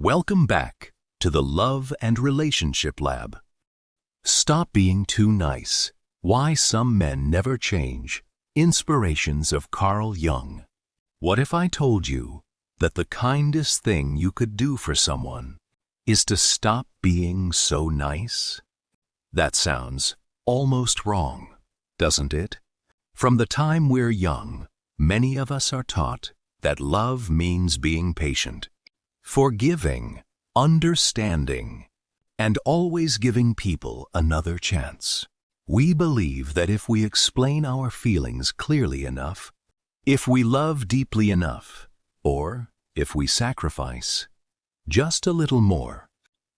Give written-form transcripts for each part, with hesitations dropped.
Welcome back to the Love and Relationship Lab. Stop being too nice. Why some men never change. Inspirations of Carl Jung. What if I told you that the kindest thing you could do for someone is to stop being so nice? That sounds almost wrong, doesn't it? From the time we're young, many of us are taught that love means being patient, forgiving, understanding, and always giving people another chance. We believe that if we explain our feelings clearly enough, if we love deeply enough, or if we sacrifice just a little more,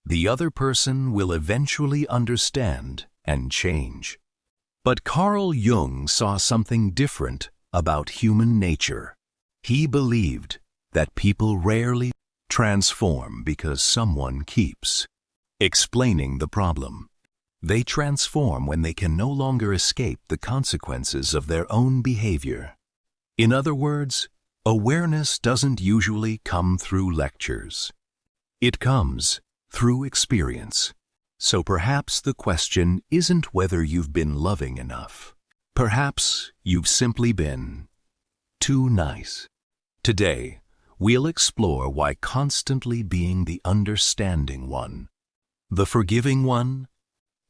the other person will eventually understand and change. But Carl Jung saw something different about human nature. He believed that people rarely transform because someone keeps explaining the problem. They transform when they can no longer escape the consequences of their own behavior. In other words, awareness doesn't usually come through lectures. It comes through experience. So perhaps the question isn't whether you've been loving enough. Perhaps you've simply been too nice. Today, we'll explore why constantly being the understanding one, the forgiving one,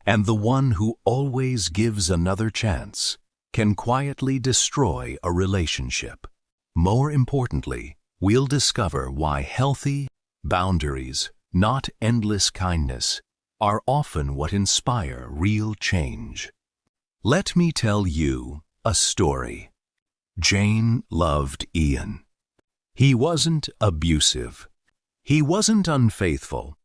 and the one who always gives another chance can quietly destroy a relationship. More importantly, we'll discover why healthy boundaries, not endless kindness, are often what inspire real change. Let me tell you a story. Jane loved Ian. He wasn't abusive. He wasn't unfaithful.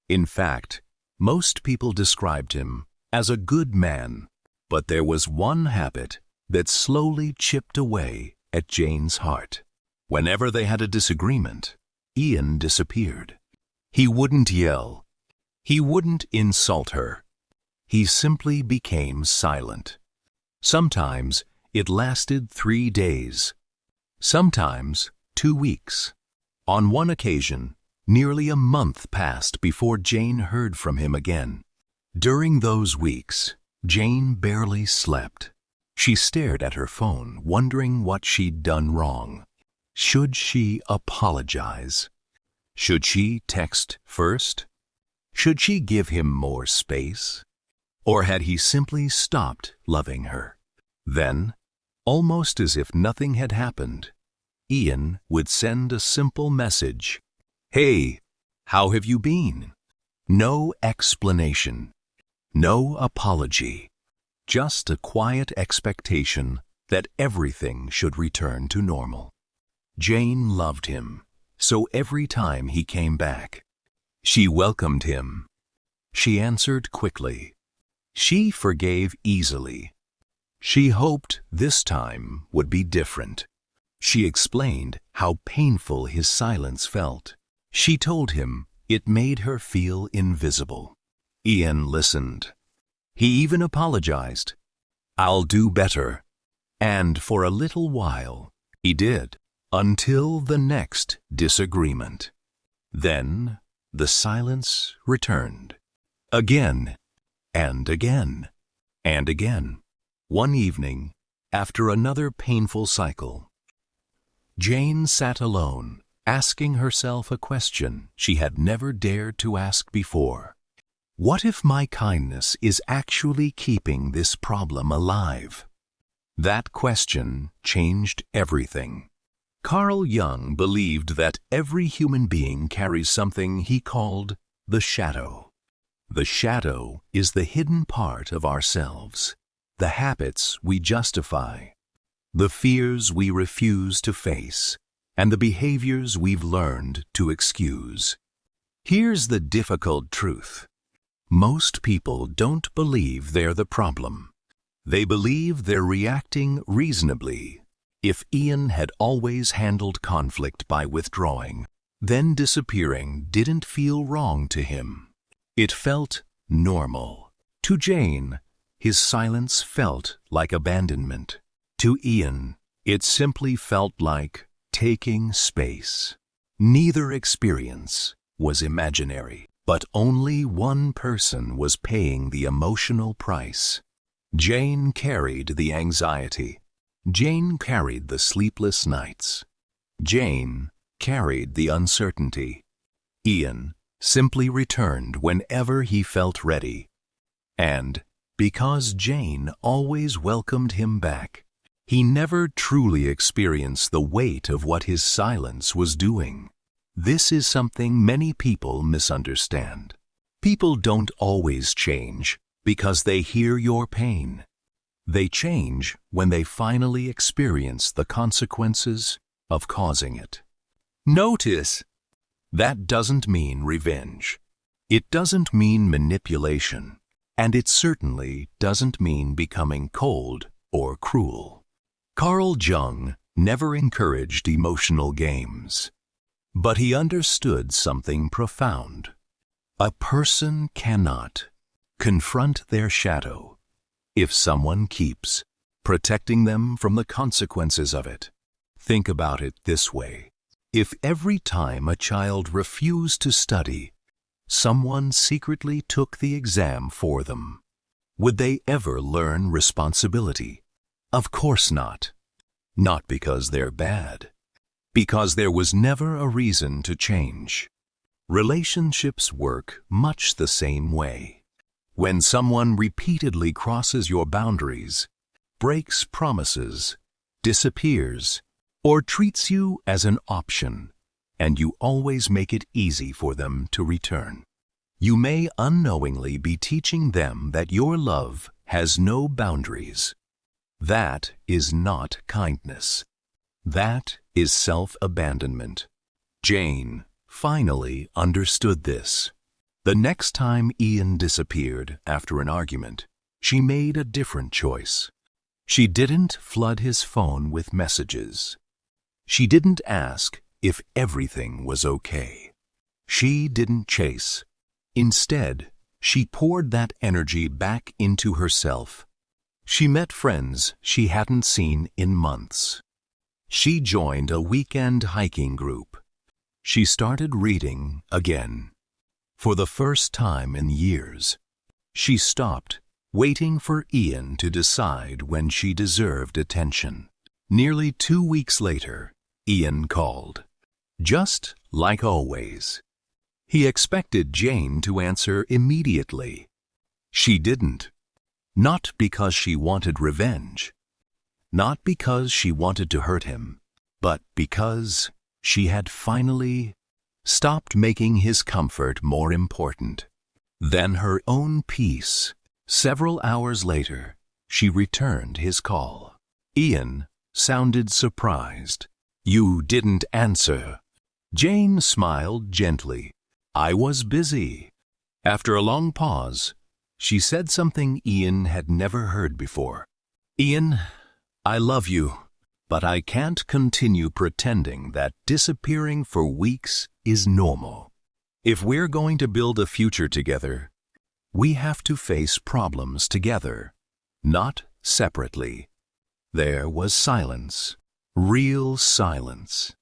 In fact, most people described him as a good man. But there was one habit that slowly chipped away at Jane's heart. Whenever they had a disagreement, Ian disappeared. He wouldn't yell. He wouldn't insult her. He simply became silent. Sometimes it lasted 3 days. Sometimes 2 weeks. On one occasion, nearly a month passed before Jane heard from him again. During those weeks, Jane barely slept. She stared at her phone, wondering what she'd done wrong. Should she apologize? Should she text first? Should she give him more space? Or had he simply stopped loving her? Then, almost as if nothing had happened, Ian would send a simple message. "Hey, how have you been?" No explanation. No apology. Just a quiet expectation that everything should return to normal. Jane loved him, so every time he came back, she welcomed him. She answered quickly. She forgave easily. She hoped this time would be different. She explained how painful his silence felt. She told him it made her feel invisible. Ian listened. He even apologized. "I'll do better." And for a little while, he did, until the next disagreement. Then the silence returned. Again, and again, and again. One evening, after another painful cycle, Jane sat alone, asking herself a question she had never dared to ask before. What if my kindness is actually keeping this problem alive? That question changed everything. Carl Jung believed that every human being carries something he called the shadow. The shadow is the hidden part of ourselves, the habits we justify, the fears we refuse to face, and the behaviors we've learned to excuse. Here's the difficult truth. Most people don't believe they're the problem. They believe they're reacting reasonably. If Ian had always handled conflict by withdrawing, then disappearing didn't feel wrong to him. It felt normal. To Jane, his silence felt like abandonment. To Ian, it simply felt like taking space. Neither experience was imaginary, but only one person was paying the emotional price. Jane carried the anxiety. Jane carried the sleepless nights. Jane carried the uncertainty. Ian simply returned whenever he felt ready. And because Jane always welcomed him back, he never truly experienced the weight of what his silence was doing. This is something many people misunderstand. People don't always change because they hear your pain. They change when they finally experience the consequences of causing it. Notice, that doesn't mean revenge. It doesn't mean manipulation. And it certainly doesn't mean becoming cold or cruel. Carl Jung never encouraged emotional games. But he understood something profound. A person cannot confront their shadow if someone keeps protecting them from the consequences of it. Think about it this way. If every time a child refused to study, someone secretly took the exam for them, would they ever learn responsibility? Of course not. Not because they're bad. Because there was never a reason to change. Relationships work much the same way. When someone repeatedly crosses your boundaries, breaks promises, disappears, or treats you as an option, and you always make it easy for them to return, you may unknowingly be teaching them that your love has no boundaries. That is not kindness. That is self-abandonment. Jane finally understood this. The next time Ian disappeared after an argument, she made a different choice. She didn't flood his phone with messages. She didn't ask if everything was okay. She didn't chase. Instead, she poured that energy back into herself. She met friends she hadn't seen in months. She joined a weekend hiking group. She started reading again. For the first time in years, she stopped waiting for Ian to decide when she deserved attention. Nearly 2 weeks later, Ian called. Just like always. He expected Jane to answer immediately. She didn't. Not because she wanted revenge. Not because she wanted to hurt him, but because she had finally stopped making his comfort more important than her own peace. Several hours later, she returned his call. Ian sounded surprised. "You didn't answer." Jane smiled gently. "I was busy." After a long pause, she said something Ian had never heard before. "Ian, I love you, but I can't continue pretending that disappearing for weeks is normal. If we're going to build a future together, we have to face problems together, not separately." There was silence, real silence.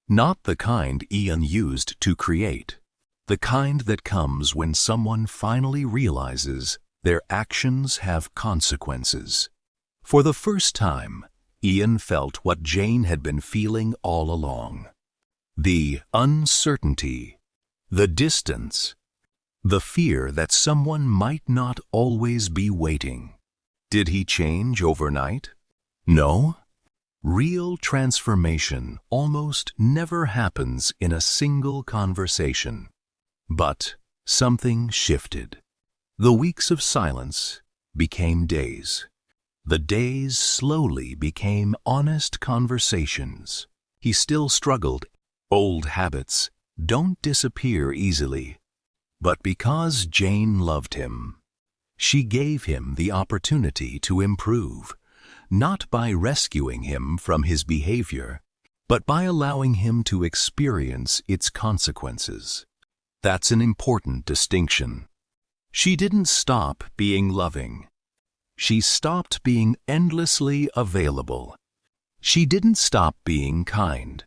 Not the kind Ian used to create, the kind that comes when someone finally realizes their actions have consequences. For the first time, Ian felt what Jane had been feeling all along. The uncertainty, the distance, the fear that someone might not always be waiting. Did he change overnight? No. Real transformation almost never happens in a single conversation. But something shifted. The weeks of silence became days. The days slowly became honest conversations. He still struggled. Old habits don't disappear easily. But because Jane loved him, she gave him the opportunity to improve, not by rescuing him from his behavior, but by allowing him to experience its consequences. That's an important distinction. She didn't stop being loving. She stopped being endlessly available. She didn't stop being kind.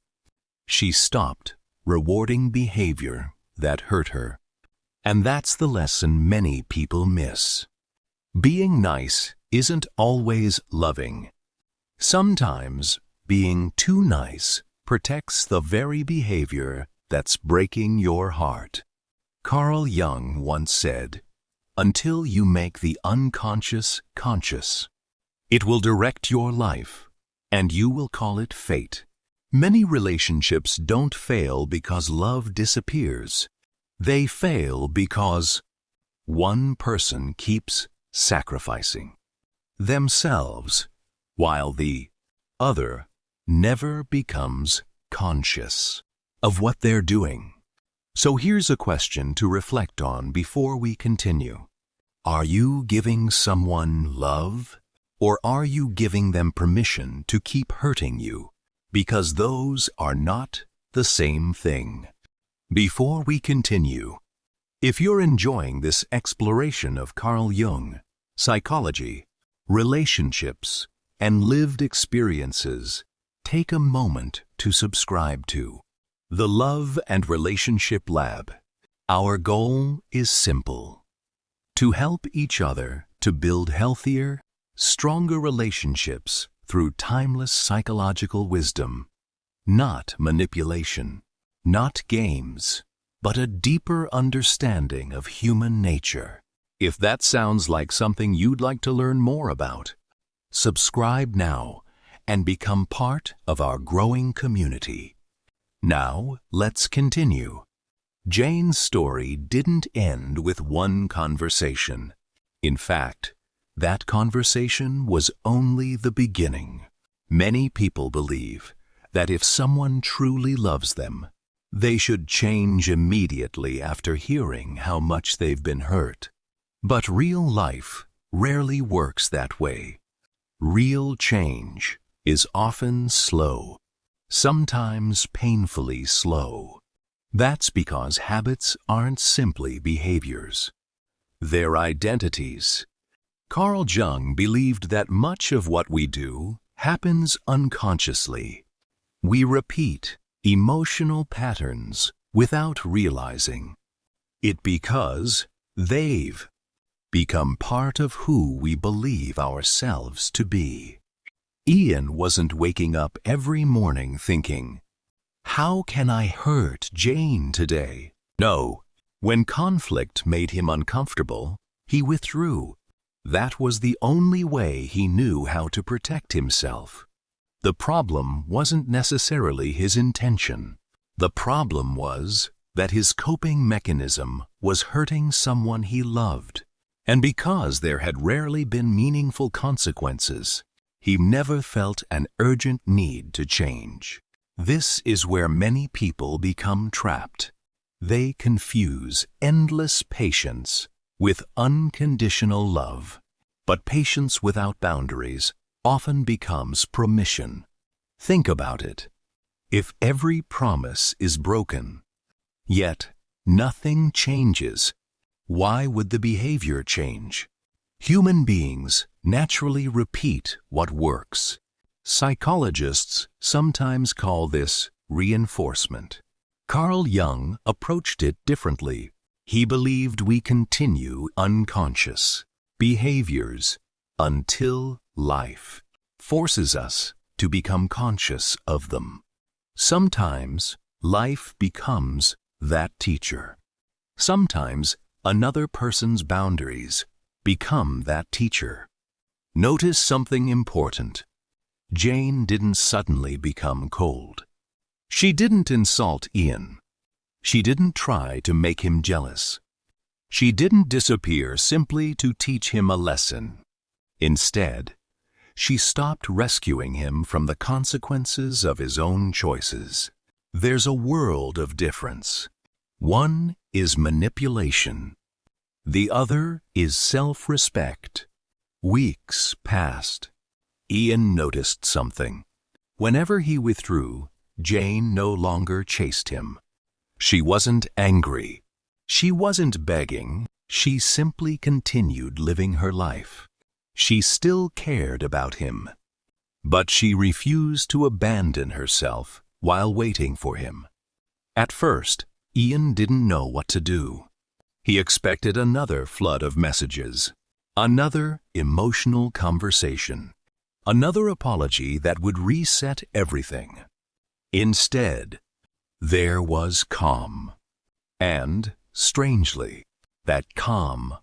She stopped rewarding behavior that hurt her. And that's the lesson many people miss. Being nice isn't always loving. Sometimes being too nice protects the very behavior that's breaking your heart. Carl Jung once said, "Until you make the unconscious conscious, it will direct your life, and you will call it fate." Many relationships don't fail because love disappears. They fail because one person keeps sacrificing themselves while the other never becomes conscious of what they're doing. So here's a question to reflect on before we continue. Are you giving someone love, or are you giving them permission to keep hurting you? Because those are not the same thing. Before we continue, if you're enjoying this exploration of Carl Jung, psychology, relationships, and lived experiences, take a moment to subscribe to the Love and Relationship Lab. Our goal is simple: to help each other to build healthier, stronger relationships through timeless psychological wisdom. Not manipulation, not games, but a deeper understanding of human nature. If that sounds like something you'd like to learn more about, subscribe now and become part of our growing community. Now, let's continue. Jane's story didn't end with one conversation. In fact, that conversation was only the beginning. Many people believe that if someone truly loves them, they should change immediately after hearing how much they've been hurt. But real life rarely works that way. Real change is often slow, sometimes painfully slow. That's because habits aren't simply behaviors. They're identities. Carl Jung believed that much of what we do happens unconsciously. We repeat emotional patterns without realizing it because they've become part of who we believe ourselves to be. Ian wasn't waking up every morning thinking, "How can I hurt Jane today?" No, when conflict made him uncomfortable, he withdrew. That was the only way he knew how to protect himself. The problem wasn't necessarily his intention. The problem was that his coping mechanism was hurting someone he loved. And because there had rarely been meaningful consequences, he never felt an urgent need to change. This is where many people become trapped. They confuse endless patience with unconditional love. But patience without boundaries often becomes permission. Think about it. If every promise is broken, yet nothing changes, why would the behavior change? Human beings naturally repeat what works. Psychologists sometimes call this reinforcement. Carl Jung approached it differently. He believed we continue unconscious behaviors until life forces us to become conscious of them. Sometimes life becomes that teacher. Sometimes another person's boundaries become that teacher. Notice something important. Jane didn't suddenly become cold. She didn't insult Ian. She didn't try to make him jealous. She didn't disappear simply to teach him a lesson. Instead, she stopped rescuing him from the consequences of his own choices. There's a world of difference. One is manipulation. The other is self-respect. Weeks passed. Ian noticed something. Whenever he withdrew, Jane no longer chased him. She wasn't angry. She wasn't begging. She simply continued living her life. She still cared about him. But she refused to abandon herself while waiting for him. At first, Ian didn't know what to do. He expected another flood of messages, another emotional conversation, another apology that would reset everything. Instead, there was calm. And, strangely, that calm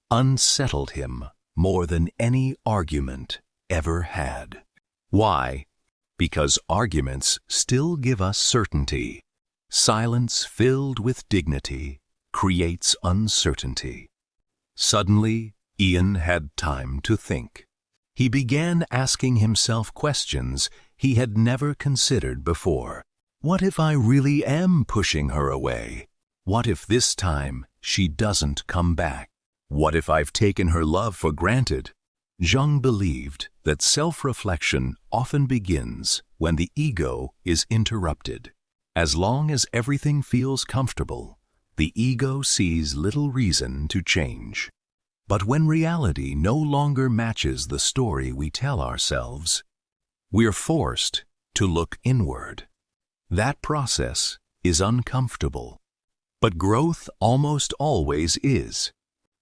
unsettled him more than any argument ever had. Why? Because arguments still give us certainty. Silence filled with dignity creates uncertainty. Suddenly, Ian had time to think. He began asking himself questions he had never considered before. What if I really am pushing her away? What if this time she doesn't come back? What if I've taken her love for granted? Jung believed that self-reflection often begins when the ego is interrupted. As long as everything feels comfortable, the ego sees little reason to change. But when reality no longer matches the story we tell ourselves, we're forced to look inward. That process is uncomfortable, but growth almost always is.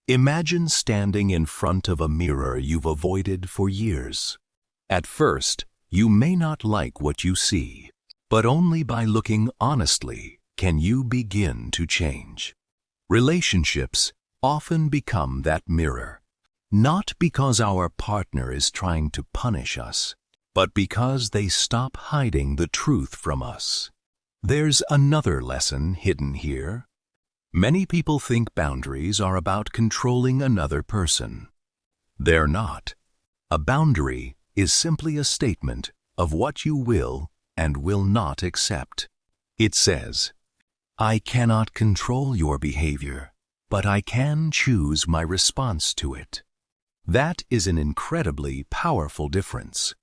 Imagine standing in front of a mirror you've avoided for years. At first, you may not like what you see, but only by looking honestly can you begin to change. Relationships often become that mirror, not because our partner is trying to punish us, but because they stop hiding the truth from us. There's another lesson hidden here. Many people think boundaries are about controlling another person. They're not. A boundary is simply a statement of what you will and will not accept. It says, I cannot control your behavior, but I can choose my response to it. That is an incredibly powerful difference.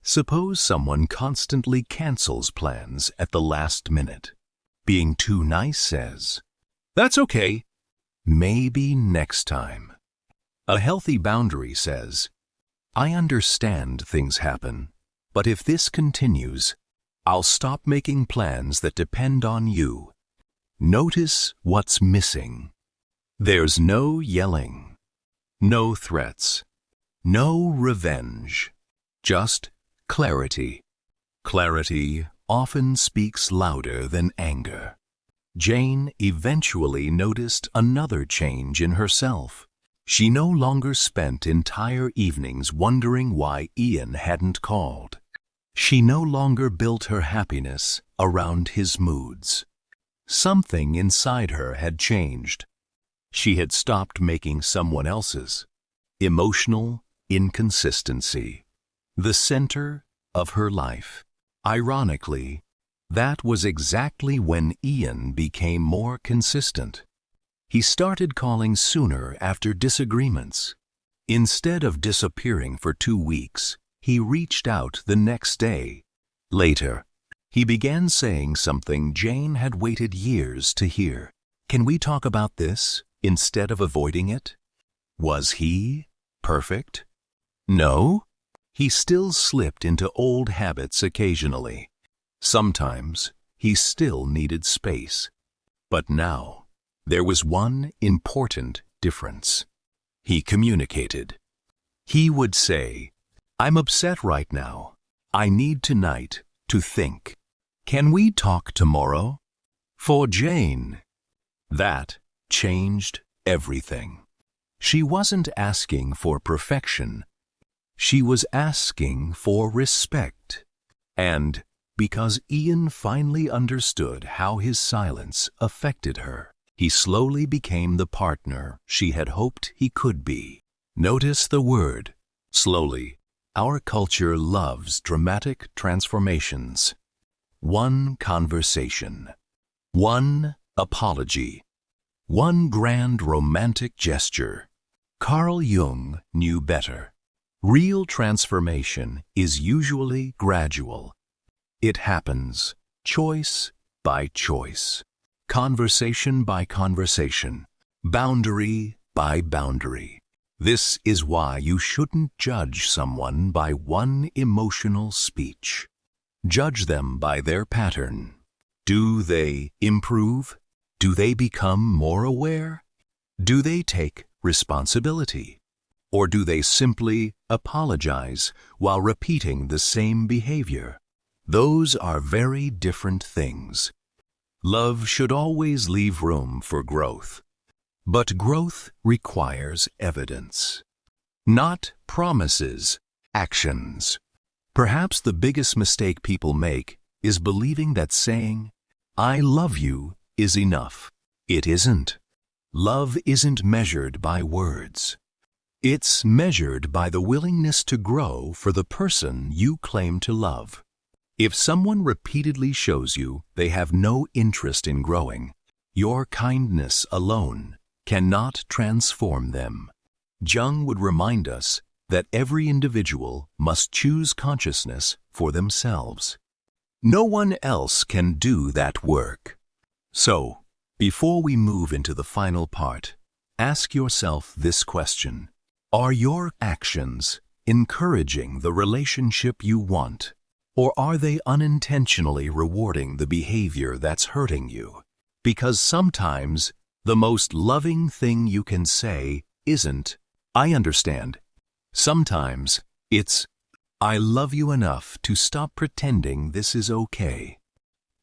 Suppose someone constantly cancels plans at the last minute. Being too nice says, that's okay, maybe next time. A healthy boundary says, I understand things happen, but if this continues, I'll stop making plans that depend on you. Notice what's missing. There's no yelling, no threats, no revenge, just clarity. Clarity often speaks louder than anger. Jane eventually noticed another change in herself. She no longer spent entire evenings wondering why Ian hadn't called. She no longer built her happiness around his moods. Something inside her had changed. She had stopped making someone else's emotional inconsistency the center of her life. Ironically, that was exactly when Ian became more consistent. He started calling sooner after disagreements. Instead of disappearing for 2 weeks, he reached out the next day. Later, he began saying something Jane had waited years to hear. Can we talk about this instead of avoiding it? Was he perfect? No. He still slipped into old habits occasionally. Sometimes he still needed space. But now, there was one important difference. He communicated. He would say, I'm upset right now. I need tonight to think. Can we talk tomorrow? For Jane, that changed everything. She wasn't asking for perfection. She was asking for respect. And because Ian finally understood how his silence affected her, he slowly became the partner she had hoped he could be. Notice the word, slowly. Our culture loves dramatic transformations. One conversation, one apology, one grand romantic gesture. Carl Jung knew better. Real transformation is usually gradual. It happens choice by choice, conversation by conversation, boundary by boundary. This is why you shouldn't judge someone by one emotional speech. Judge them by their pattern. Do they improve? Do they become more aware? Do they take responsibility? Or do they simply apologize while repeating the same behavior? Those are very different things. Love should always leave room for growth. But growth requires evidence, not promises, actions. Perhaps the biggest mistake people make is believing that saying, "I love you," is enough. It isn't. Love isn't measured by words. It's measured by the willingness to grow for the person you claim to love. If someone repeatedly shows you they have no interest in growing, your kindness alone cannot transform them. Jung would remind us that every individual must choose consciousness for themselves. No one else can do that work. So, before we move into the final part, ask yourself this question. Are your actions encouraging the relationship you want? Or are they unintentionally rewarding the behavior that's hurting you? Because sometimes the most loving thing you can say isn't, "I understand." Sometimes it's, "I love you enough to stop pretending this is okay."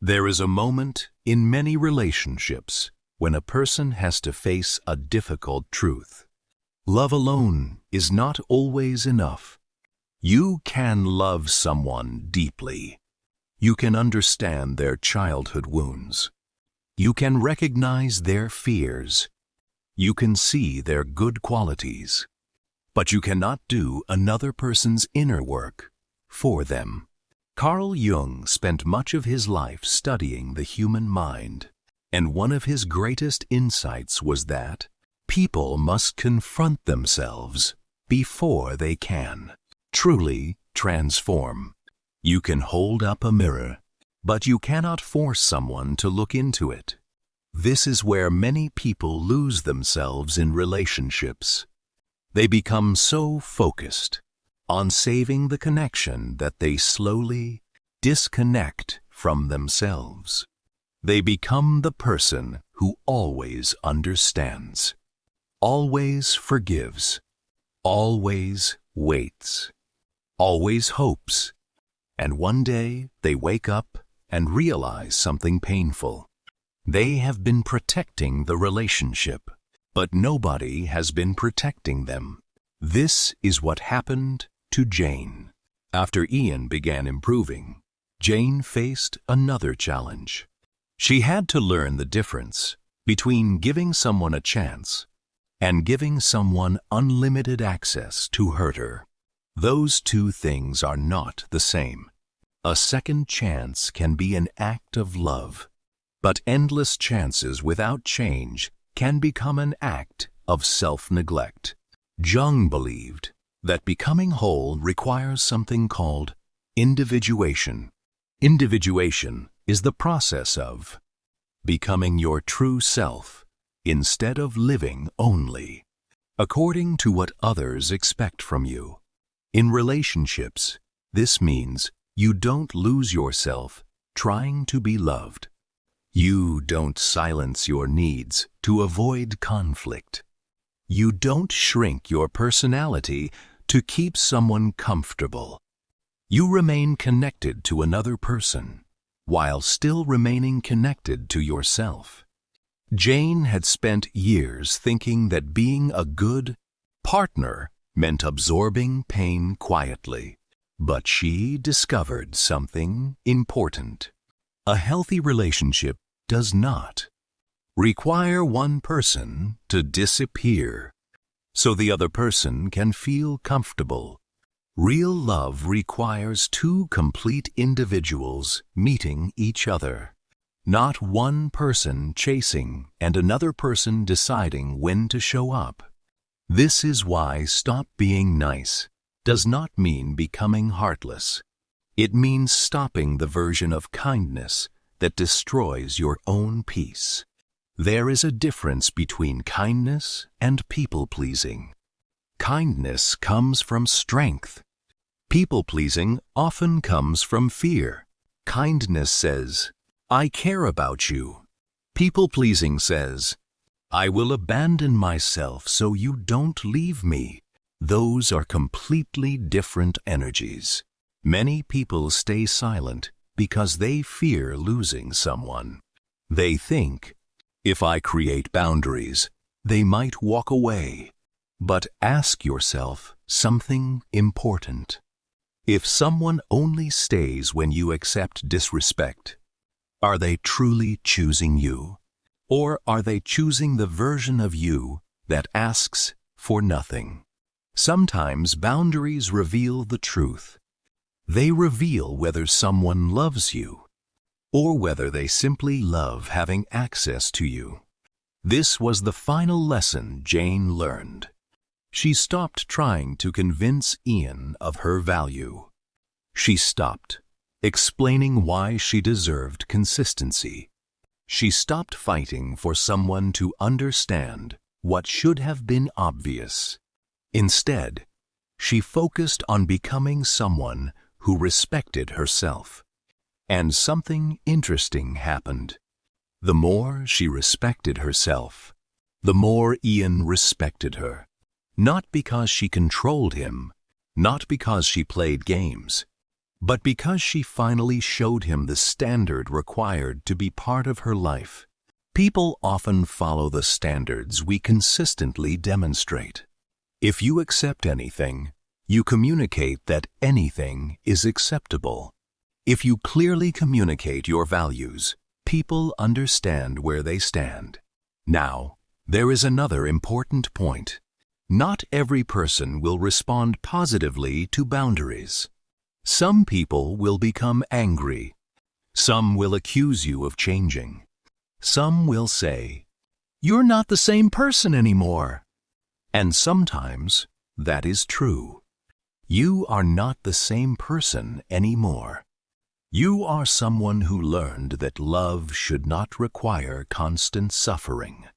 There is a moment in many relationships when a person has to face a difficult truth. Love alone is not always enough. You can love someone deeply. You can understand their childhood wounds. You can recognize their fears. You can see their good qualities. But you cannot do another person's inner work for them. Carl Jung spent much of his life studying the human mind, and one of his greatest insights was that people must confront themselves before they can truly transform. You can hold up a mirror, but you cannot force someone to look into it. This is where many people lose themselves in relationships. They become so focused on saving the connection that they slowly disconnect from themselves. They become the person who always understands, always forgives, always waits, always hopes, and one day they wake up and realize something painful. They have been protecting the relationship, but nobody has been protecting them. This is what happened to Jane. After Ian began improving, Jane faced another challenge. She had to learn the difference between giving someone a chance and giving someone unlimited access to hurt her. Those two things are not the same. A second chance can be an act of love, but endless chances without change can become an act of self-neglect. Jung believed that becoming whole requires something called individuation. Individuation is the process of becoming your true self instead of living only according to what others expect from you. In relationships, this means you don't lose yourself trying to be loved. You don't silence your needs to avoid conflict. You don't shrink your personality to keep someone comfortable. You remain connected to another person while still remaining connected to yourself. Jane had spent years thinking that being a good partner meant absorbing pain quietly. But she discovered something important. A healthy relationship does not require one person to disappear so the other person can feel comfortable. Real love requires two complete individuals meeting each other, not one person chasing and another person deciding when to show up. This is why stop being nice does not mean becoming heartless. It means stopping the version of kindness that destroys your own peace. There is a difference between kindness and people-pleasing. Kindness comes from strength. People-pleasing often comes from fear. Kindness says, "I care about you," People-pleasing says, "I will abandon myself so you don't leave me." Those are completely different energies. Many people stay silent because they fear losing someone. They think, if I create boundaries, they might walk away. But ask yourself something important. If someone only stays when you accept disrespect, are they truly choosing you? Or are they choosing the version of you that asks for nothing? Sometimes boundaries reveal the truth. They reveal whether someone loves you or whether they simply love having access to you. This was the final lesson Jane learned. She stopped trying to convince Ian of her value. She stopped explaining why she deserved consistency. She stopped fighting for someone to understand what should have been obvious. Instead, she focused on becoming someone who respected herself. And something interesting happened. The more she respected herself, the more Ian respected her. Not because she controlled him, not because she played games, but because she finally showed him the standard required to be part of her life. People often follow the standards we consistently demonstrate. If you accept anything, you communicate that anything is acceptable. If you clearly communicate your values, people understand where they stand. Now, there is another important point. Not every person will respond positively to boundaries. Some people will become angry. Some will accuse you of changing. Some will say, "You're not the same person anymore." And sometimes that is true. You are not the same person anymore. You are someone who learned that love should not require constant suffering.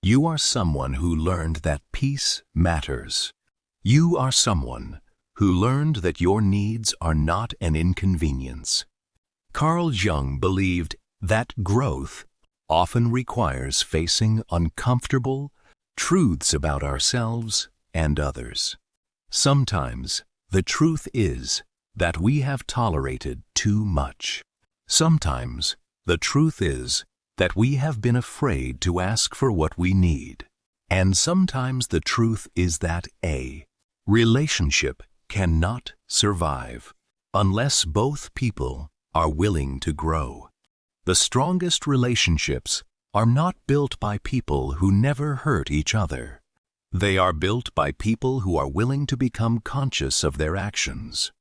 You are someone who learned that peace matters. You are someone who learned that your needs are not an inconvenience. Carl Jung believed that growth often requires facing uncomfortable truths about ourselves and others. Sometimes the truth is that we have tolerated too much. Sometimes the truth is that we have been afraid to ask for what we need. And sometimes the truth is that a relationship cannot survive unless both people are willing to grow. The strongest relationships are not built by people who never hurt each other. They are built by people who are willing to become conscious of their actions.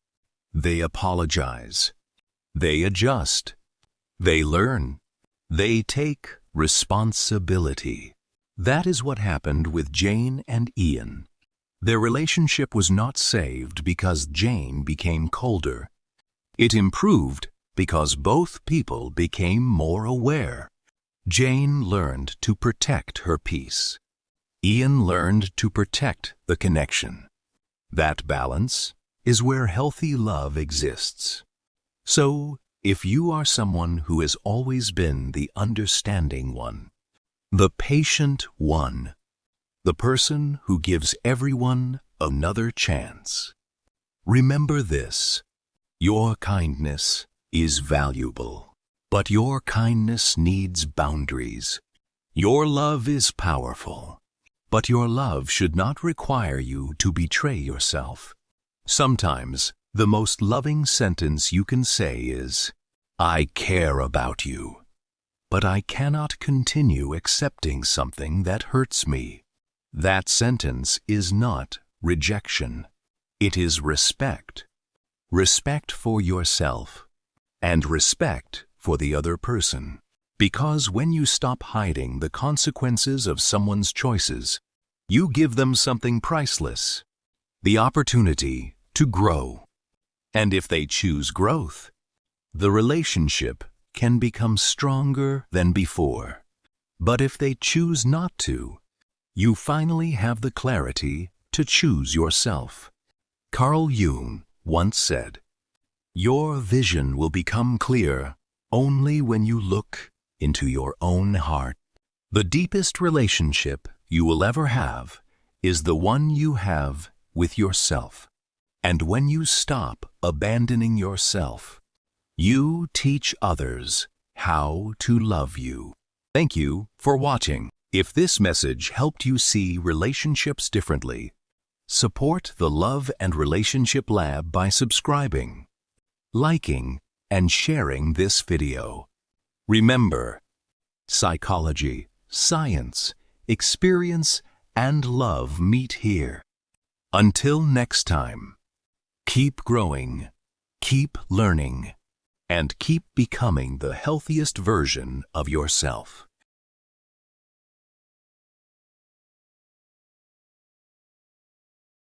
They apologize. They adjust. They learn. They take responsibility. That is what happened with Jane and Ian. Their relationship was not saved because Jane became colder. It improved because both people became more aware. Jane learned to protect her peace. Ian learned to protect the connection. That balance is where healthy love exists. So, if you are someone who has always been the understanding one, the patient one, the person who gives everyone another chance, remember this: your kindness is valuable, but your kindness needs boundaries. Your love is powerful, but your love should not require you to betray yourself. Sometimes, the most loving sentence you can say is, "I care about you, but I cannot continue accepting something that hurts me." That sentence is not rejection. It is respect. Respect for yourself and respect for the other person. Because when you stop hiding the consequences of someone's choices, you give them something priceless: the opportunity to grow. And if they choose growth, the relationship can become stronger than before. But if they choose not to, you finally have the clarity to choose yourself. Carl Jung once said, "Your vision will become clear only when you look into your own heart. The deepest relationship you will ever have is the one you have with yourself. And when you stop abandoning yourself, you teach others how to love you. Thank you for watching. If this message helped you see relationships differently, support the Love and Relationship Lab by subscribing, liking, and sharing this video. Remember, psychology, science, experience, and love meet here. Until next time, keep growing, keep learning, and keep becoming the healthiest version of yourself.